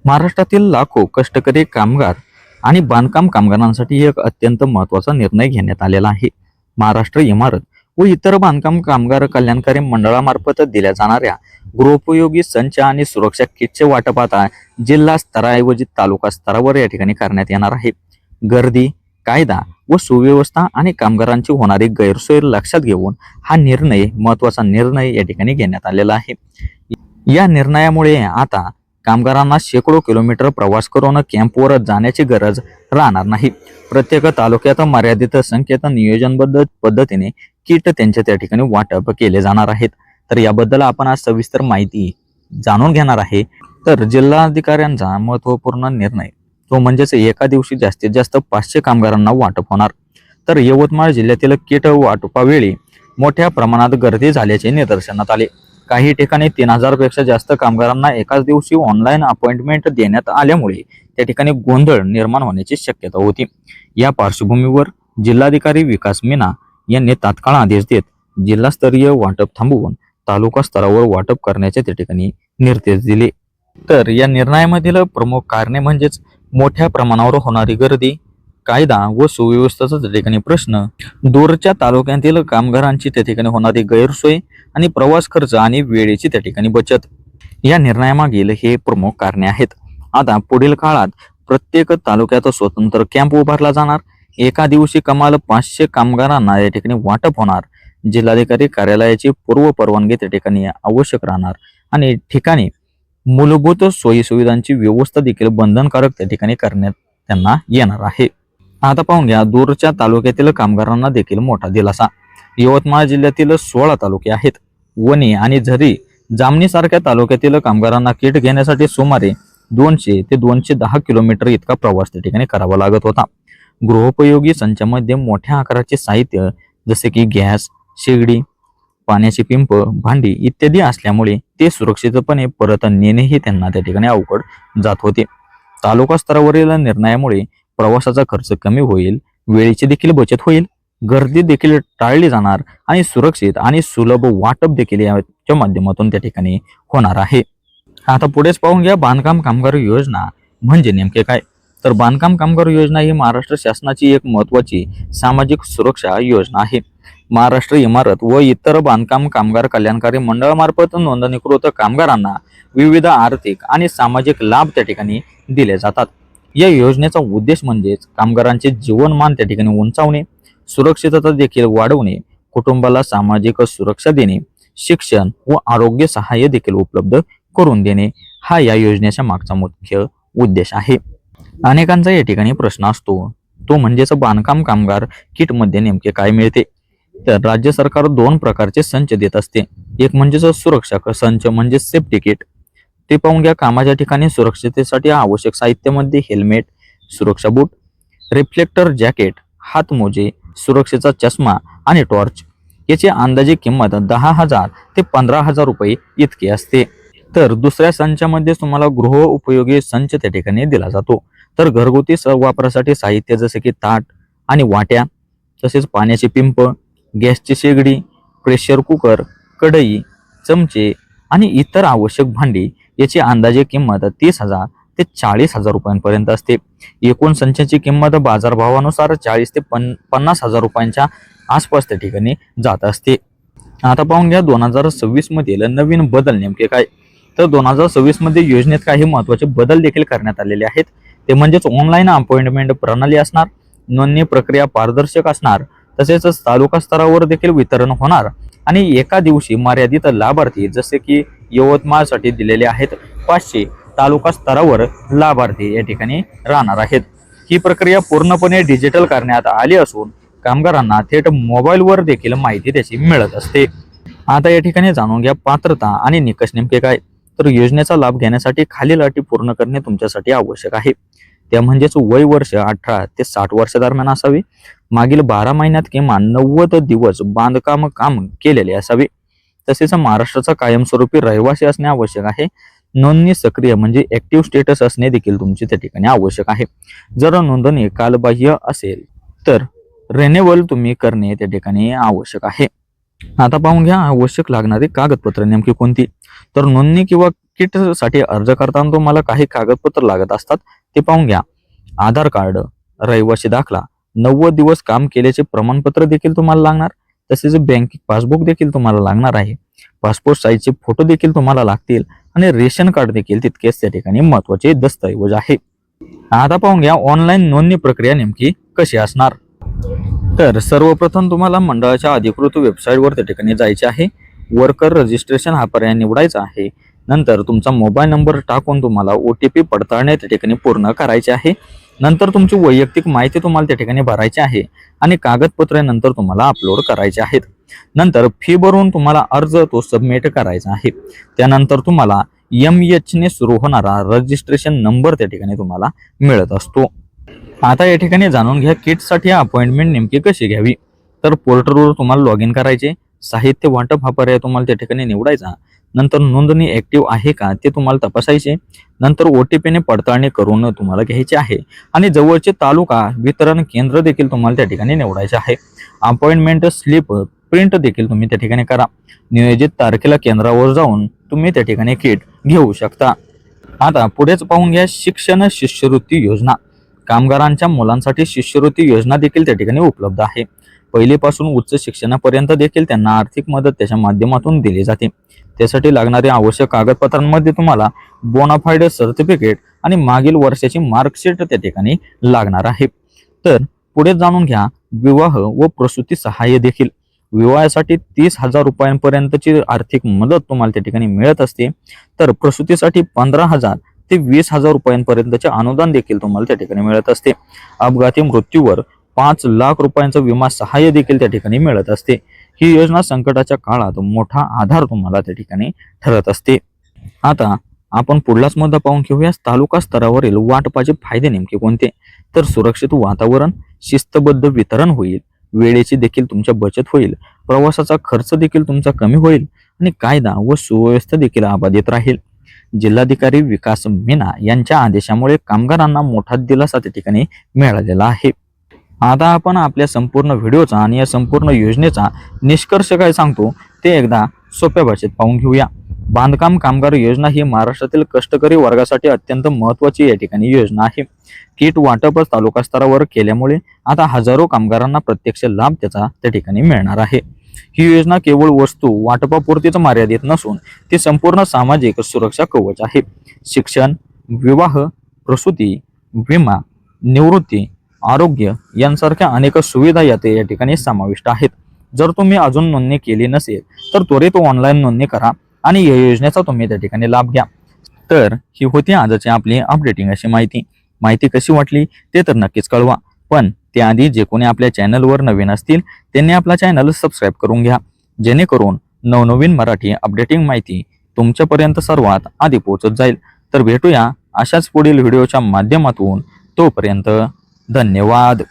महाराष्ट्रातील लाखो कष्टकरी कामगार आणि बांधकाम कामगारांसाठी एक अत्यंत महत्त्वाचा निर्णय घेण्यात आलेला आहे. महाराष्ट्र इमारत व इतर बांधकाम कामगार कल्याणकारी मंडळामार्फत दिल्या जाणाऱ्या गृहोपयोगी संच आणि सुरक्षा किटचे वाटप आता जिल्हा स्तराऐवजी तालुका स्तरावर या ठिकाणी करण्यात येणार आहे. गर्दी, कायदा व सुव्यवस्था आणि कामगारांची होणारी गैरसोय लक्षात घेऊन हा महत्त्वाचा निर्णय या ठिकाणी घेण्यात आलेला आहे. या निर्णयामुळे आता कामगारांना शेकडो किलोमीटर प्रवास करून कॅम्पवर जाण्याची गरज राहणार नाही. प्रत्येक तालुक्यात मर्यादित संख्येत नियोजनबद्ध पद्धतीने किट त्यांच्या त्या ठिकाणी वाटप केले जाणार आहेत. तर याबद्दल आपण आज सविस्तर माहिती जाणून घेणार आहे. तर जिल्हाधिकाऱ्यांचा महत्त्वपूर्ण निर्णय तो म्हणजेच एका दिवशी जास्तीत जास्त 500 कामगारांना वाटप होणार. तर यवतमाळ जिल्ह्यातील किट वाटपावेळी मोठ्या प्रमाणात गर्दी झाल्याचे निदर्शनात आले. काही ठिकाणी 3000 पेक्षा जास्त कामगारांना एकाच दिवशी ऑनलाईन अपॉइंटमेंट देण्यात आल्यामुळे त्या ठिकाणी गोंधळ निर्माण होण्याची शक्यता होती. या पार्श्वभूमीवर जिल्हाधिकारी विकास मीना यांनी तात्काळ आदेश देत जिल्हास्तरीय वाटप थांबवून तालुका स्तरावर वाटप करण्याचे त्या ठिकाणी निर्देश दिले. तर या निर्णयामधील प्रमुख कारणे म्हणजेच मोठ्या प्रमाणावर होणारी गर्दी, कायदा व सुव्यवस्थेचा त्या ठिकाणी प्रश्न, दूरच्या तालुक्यातील कामगारांची त्या ठिकाणी होणारी गैरसोय आणि प्रवास खर्च आणि वेळेची त्या ठिकाणी बचत या निर्णयामागील हे प्रमुख कारणे आहेत. आता पुढील काळात प्रत्येक तालुक्यात स्वतंत्र कॅम्प उभारला जाणार. एका दिवशी कमाल 500 कामगारांना या ठिकाणी वाटप होणार. जिल्हाधिकारी कार्यालयाची पूर्व परवानगी त्या ठिकाणी आवश्यक राहणार आणि ठिकाणी मूलभूत सोयी सुविधांची व्यवस्था देखील बंधनकारक त्या ठिकाणी करण्यात त्यांना येणार आहे. आता पाहून घ्या दूरच्या तालुक्यातील कामगारांना देखील मोठा दिलासा. यवतमाळ जिल्ह्यातील 16 तालुके आहेत. वणी आणि झरी, जामणी सारख्या तालुक्यातील कामगारांना किट घेण्यासाठी सुमारे 200 ते 210 किलोमीटर इतका प्रवास त्या ठिकाणी करावा लागत होता. गृहोपयोगी संचामध्ये मोठ्या आकाराचे साहित्य जसे की गॅस, शेगडी, पाण्याची पिंप, भांडी इत्यादी असल्यामुळे ते सुरक्षितपणे परत नेणेही त्यांना त्या ठिकाणी अवघड जात होते. तालुका स्तरावरील निर्णयामुळे प्रवासाचा खर्च कमी होईल, वेळेची देखील बचत होईल, गर्दी देखील टाळली जाणार आणि सुरक्षित आणि सुलभ वाटप देखील याच्या माध्यमातून त्या ठिकाणी होणार आहे. आता पुढेच पाहून घ्या बांधकाम कामगार योजना म्हणजे नेमके काय. तर बांधकाम कामगार योजना ही महाराष्ट्र शासनाची एक महत्त्वाची सामाजिक सुरक्षा योजना आहे. महाराष्ट्र इमारत व इतर बांधकाम कामगार कल्याणकारी मंडळामार्फत नोंदणीकृत कामगारांना विविध आर्थिक आणि सामाजिक लाभ त्या ठिकाणी दिले जातात. या योजनेचा उद्देश म्हणजेच कामगारांचे जीवनमान त्या ठिकाणी उंचावणे, सुरक्षितता देखील वाढवणे, कुटुंबाला सामाजिक सुरक्षा देणे, शिक्षण व आरोग्य सहाय्य देखील उपलब्ध करून देणे हा या योजनेचा मागचा मुख्य उद्देश आहे. अनेकांचा या ठिकाणी प्रश्न असतो तो म्हणजेच बांधकाम कामगार किट मध्ये नेमके काय मिळते. तर राज्य सरकार 2 प्रकारचे संच देत असते. एक म्हणजेच सुरक्षा संच म्हणजे सेफ्टी किट. ते पाहून घ्या कामाच्या ठिकाणी सुरक्षिततेसाठी आवश्यक साहित्यामध्ये हेल्मेट, सुरक्षा बूट, रिफ्लेक्टर जॅकेट, हातमोजे, सुरक्षेचा चष्मा आणि टॉर्च याची अंदाजे किंमत 10,000 ते 15,000 रुपये इतकी असते. तर दुसऱ्या संचामध्ये तुम्हाला गृह उपयोगी संच त्या ठिकाणी दिला जातो. तर घरगुती वापरासाठी साहित्य जसे की ताट आणि वाट्या, तसेच पाण्याची पिंप, गॅसची शेगडी, प्रेशर कुकर, कढई, चमचे आणि इतर आवश्यक भांडी याची अंदाजे किंमत 30,000 ते 40,000 रुपयांपर्यंत असते. एकूण संचाची किंमत बाजारभावानुसार 40 ते 50,000 रुपयांच्या आसपास त्या ठिकाणी जात असते. आता पाहून घ्या 2026 मधील नवीन बदल नेमके काय. तर 2026 मध्ये योजनेत काही महत्त्वाचे बदल देखील करण्यात आलेले आहेत. ते म्हणजेच ऑनलाईन अपॉइंटमेंट प्रणाली असणार, नोंदणी प्रक्रिया पारदर्शक असणार, तसेच तालुका स्तरावर देखील वितरण होणार आणि एका दिवशी मर्यादित लाभार्थी जसे की यवतमाळसाठी दिलेले आहेत 500, तालुका स्तरावर लाभार्थी या ठिकाणी राहणार आहेत. ही प्रक्रिया पूर्णपणे डिजिटल करण्यात आली असून कामगारांना थेट मोबाईलवर देखील माहिती त्याची मिळत असते. आता या ठिकाणी जाणून घ्या पात्रता आणि निकष नेमके काय. तर योजनेचा लाभ घेण्यासाठी खालील अटी पूर्ण करणे तुमच्यासाठी आवश्यक आहे. त्या म्हणजेच वय वर्ष 18 ते 60 वर्ष दरम्यान असावे, मागील 12 महिन्यात किमान 90 दिवस बांधकाम काम केलेले असावे, तसेच महाराष्ट्राचा कायमस्वरूपी रहिवासी असणे आवश्यक आहे. नोंदणी सक्रिय म्हणजे ऍक्टिव्ह स्टेटस असणे देखील तुमचे त्या ठिकाणी आवश्यक आहे. जर नोंदणी कालबाह्य असेल तर रिन्युअल तुम्ही करणे त्या ठिकाणी आवश्यक आहे. आता पाहून घ्या आवश्यक लागणारी कागदपत्र नेमकी कोणती. तर नोंदणी किंवा किटसाठी अर्ज करताना तुम्हाला काही कागदपत्र लागत असतात, ते पाहून घ्या. आधार कार्ड, रहिवासी दाखला, 90 दिवस काम केल्याचे प्रमाणपत्र देखील तुम्हाला लागणार. तसेच बँक पासबुक देखील तुम्हाला लागणार आहे. पासपोर्ट साईजचे फोटो देखील तुम्हाला लागतील आणि रेशन कार्ड देखील तितकेच त्या ठिकाणी महत्वाचे दस्तऐवज आहे. आता पाहून घ्या ऑनलाईन नोंदणी प्रक्रिया नेमकी कशी असणार. तर सर्वप्रथम तुम्हाला मंडळाच्या अधिकृत वेबसाईटवर त्या ठिकाणी जायचे आहे. वर्कर रजिस्ट्रेशन हा पर्याय निवडायचा आहे. नंतर तुमचा मोबाईल नंबर टाकून तुम्हाला OTP पडताळणे त्या ठिकाणी पूर्ण करायचे आहे. नंतर तुमची वैयक्तिक माहिती तुम्हाला त्या ठिकाणी भरायची आहे आणि कागदपत्रे नंतर तुम्हाला अपलोड करायचे आहेत. नंतर फी भरून तुम्हाला अर्ज तो सबमिट करायचा आहे. त्यानंतर तुम्हाला MH ने सुरू होणारा रजिस्ट्रेशन नंबर त्या ठिकाणी तुम्हाला मिळत असतो. आता या ठिकाणी जाणून घ्या किटसाठी अपॉइंटमेंट नेमकी कशी घ्यावी. तर पोर्टलवर तुम्हाला लॉग इन करायचे. साहित्य वाटप हा पर्याय तुम्हाला त्या ठिकाणी निवडायचा. नंतर नोंदणी ऍक्टिव्ह आहे का ते तुम्हाला तपासायचे. नंतर OTP ने पडताळणी करून तुम्हाला घ्यायची आहे आणि जवळचे तालुका वितरण केंद्र देखील तुम्हाला त्या ठिकाणी निवडायचे आहे. अपॉइंटमेंट स्लिप प्रिंट देखील तुम्ही त्या ठिकाणी करा. नियोजित तारखेला केंद्रावर जाऊन तुम्ही त्या ठिकाणी किट घेऊ शकता. आता पुढेच पाहून घ्या शिक्षण शिष्यवृत्ती योजना. कामगारांच्या मुलांसाठी शिष्यवृत्ती योजना देखील त्या ठिकाणी उपलब्ध आहे. पहिलीपासून उच्च शिक्षणापर्यंत देखील त्यांना आर्थिक मदत त्याच्या माध्यमातून दिली जाते. त्यासाठी लागणारे आवश्यक कागदपत्रांमध्ये तुम्हाला बोनाफाईड सर्टिफिकेट आणि मागील वर्षाची मार्कशीट त्या ठिकाणी लागणार आहे. तर पुढे जाणून घ्या विवाह व प्रसूती सहाय्य देखील. विवाहासाठी 30,000 रुपयांपर्यंतची आर्थिक मदत तुम्हाला त्या ठिकाणी मिळत असते. तर प्रसूतीसाठी 15,000 ते 20,000 रुपयांपर्यंतचे अनुदान देखील तुम्हाला त्या ठिकाणी मिळत असते. अपघाती मृत्यूवर 5 लाख रुपयांचा विमा सहाय्य देखील त्या ठिकाणी मिळत असते. ही योजना संकटाच्या काळात मोठा आधार तुम्हाला त्या ठिकाणी ठरत असते. आता आपण पुढलाच मुद्दा पाहून घेऊया तालुका स्तरावरील वाटपाचे फायदे नेमके कोणते. तर सुरक्षित वातावरण, शिस्तबद्ध वितरण होईल, वेळेची देखील तुमच्या बचत होईल, प्रवासाचा खर्च देखील तुमचा कमी होईल आणि कायदा व सुव्यवस्था देखील अबाधित राहील. जिल्हाधिकारी विकास मीना यांच्या आदेशामुळे कामगारांना मोठा दिलासा त्या ठिकाणी मिळालेला आहे. आता आपण आपल्या संपूर्ण व्हिडिओचा आणि या संपूर्ण योजनेचा निष्कर्ष काय सांगतो ते एकदा सोप्या भाषेत पाहून घेऊया. बांधकाम कामगार योजना ही महाराष्ट्रातील कष्टकरी वर्गासाठी अत्यंत महत्त्वाची या ठिकाणी योजना आहे. किट वाटप तालुका स्तरावर केल्यामुळे आता हजारो कामगारांना प्रत्यक्ष लाभ त्याचा त्या ठिकाणी मिळणार आहे. ही योजना केवळ वस्तू वाटपापुरतीच मर्यादित नसून ती संपूर्ण सामाजिक सुरक्षा कवच आहे. शिक्षण, विवाह, प्रसूती, विमा, निवृत्ती, आरोग्य यांसारख्या अनेक सुविधा या ठिकाणी समाविष्ट आहेत. जर तुम्ही अजून नोंदणी केली नसेल तर त्वरित ऑनलाईन नोंदणी करा आणि या योजनेचा तुम्ही त्या ठिकाणी लाभ घ्या. तर ही होती आजची आपली अपडेटिंग अशी माहिती कशी वाटली ते तर नक्कीच कळवा. पण त्याआधी जे कोणी आपल्या चॅनलवर नवीन असतील त्यांनी आपला चॅनल सबस्क्राईब करून घ्या, जेणेकरून नवनवीन मराठी अपडेटिंग माहिती तुमच्यापर्यंत सर्वात आधी पोहोचत जाईल. तर भेटूया अशाच पुढील व्हिडिओच्या माध्यमातून. तोपर्यंत धन्यवाद.